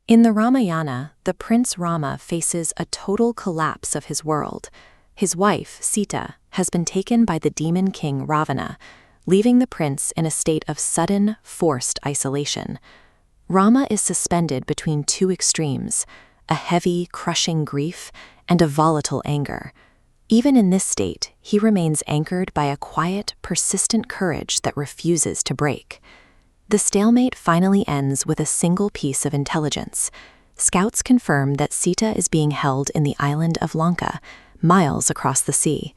In the Ramayana, the Prince Rama faces a total collapse of his world. His wife, Sita, has been taken by the demon king Ravana, leaving the prince in a state of sudden, forced isolation. Rama is suspended between two extremes, a heavy, crushing grief and a volatile anger. Even in this state, he remains anchored by a quiet, persistent courage that refuses to break. The stalemate finally ends with a single piece of intelligence. Scouts confirm that Sita is being held in the island of Lanka, miles across the sea.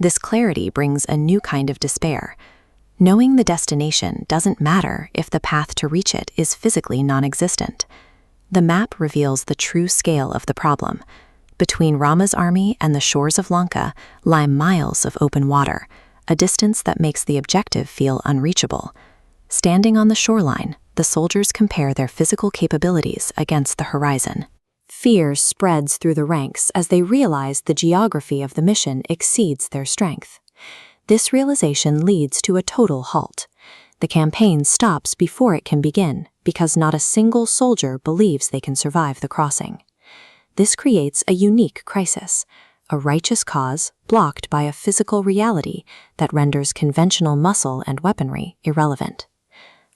This clarity brings a new kind of despair. Knowing the destination doesn't matter if the path to reach it is physically non-existent. The map reveals the true scale of the problem. Between Rama's army and the shores of Lanka lie miles of open water, a distance that makes the objective feel unreachable. Standing on the shoreline, the soldiers compare their physical capabilities against the horizon. Fear spreads through the ranks as they realize the geography of the mission exceeds their strength. This realization leads to a total halt. The campaign stops before it can begin because not a single soldier believes they can survive the crossing. This creates a unique crisis, a righteous cause blocked by a physical reality that renders conventional muscle and weaponry irrelevant.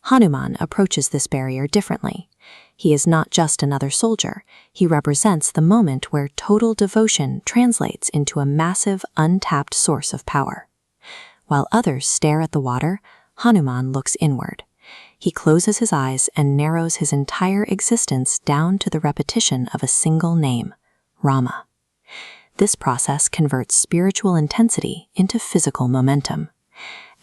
Hanuman approaches this barrier differently. He is not just another soldier, he represents the moment where total devotion translates into a massive, untapped source of power. While others stare at the water, Hanuman looks inward. He closes his eyes and narrows his entire existence down to the repetition of a single name, Rama. This process converts spiritual intensity into physical momentum.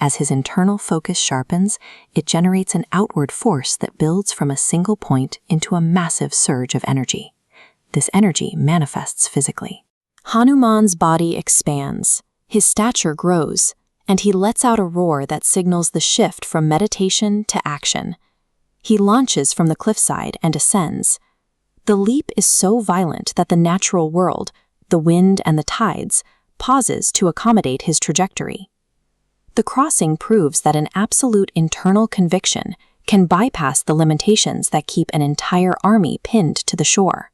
As his internal focus sharpens, it generates an outward force that builds from a single point into a massive surge of energy. This energy manifests physically. Hanuman's body expands, his stature grows, and he lets out a roar that signals the shift from meditation to action. He launches from the cliffside and ascends. The leap is so violent that the natural world, the wind and the tides, pauses to accommodate his trajectory. The crossing proves that an absolute internal conviction can bypass the limitations that keep an entire army pinned to the shore.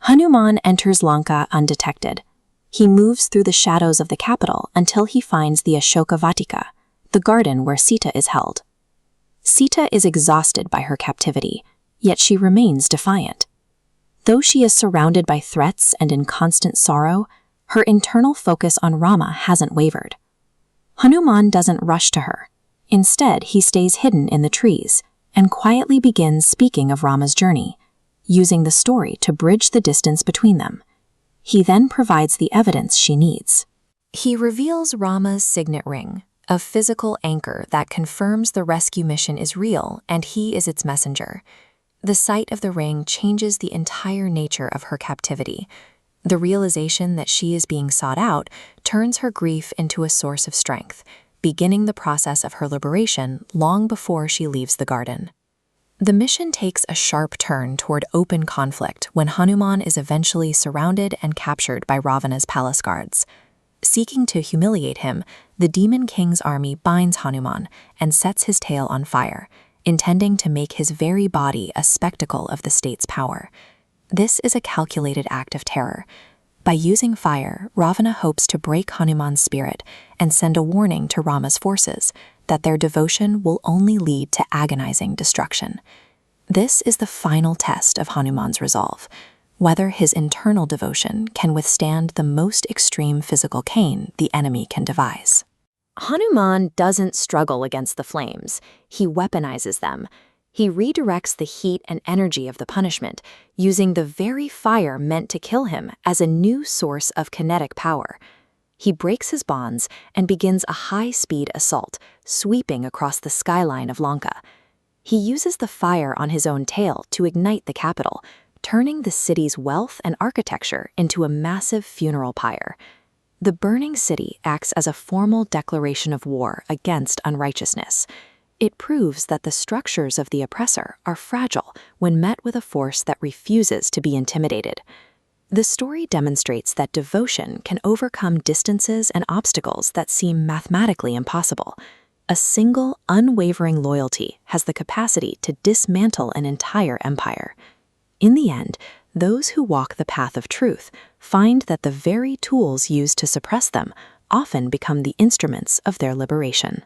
Hanuman enters Lanka undetected. He moves through the shadows of the capital until he finds the Ashoka Vatika, the garden where Sita is held. Sita is exhausted by her captivity, yet she remains defiant. Though she is surrounded by threats and in constant sorrow, her internal focus on Rama hasn't wavered. Hanuman doesn't rush to her. Instead, he stays hidden in the trees and quietly begins speaking of Rama's journey, using the story to bridge the distance between them. He then provides the evidence she needs. He reveals Rama's signet ring, a physical anchor that confirms the rescue mission is real and he is its messenger. The sight of the ring changes the entire nature of her captivity. The realization that she is being sought out turns her grief into a source of strength, beginning the process of her liberation long before she leaves the garden. The mission takes a sharp turn toward open conflict when Hanuman is eventually surrounded and captured by Ravana's palace guards. Seeking to humiliate him, the demon king's army binds Hanuman and sets his tail on fire, intending to make his very body a spectacle of the state's power. This is a calculated act of terror. By using fire, Ravana hopes to break Hanuman's spirit and send a warning to Rama's forces that their devotion will only lead to agonizing destruction. This is the final test of Hanuman's resolve, whether his internal devotion can withstand the most extreme physical pain the enemy can devise. Hanuman doesn't struggle against the flames, he weaponizes them. He redirects the heat and energy of the punishment, using the very fire meant to kill him as a new source of kinetic power. He breaks his bonds and begins a high-speed assault, sweeping across the skyline of Lanka. He uses the fire on his own tail to ignite the capital, turning the city's wealth and architecture into a massive funeral pyre. The burning city acts as a formal declaration of war against unrighteousness. It proves that the structures of the oppressor are fragile when met with a force that refuses to be intimidated. The story demonstrates that devotion can overcome distances and obstacles that seem mathematically impossible. A single, unwavering loyalty has the capacity to dismantle an entire empire. In the end, those who walk the path of truth find that the very tools used to suppress them often become the instruments of their liberation.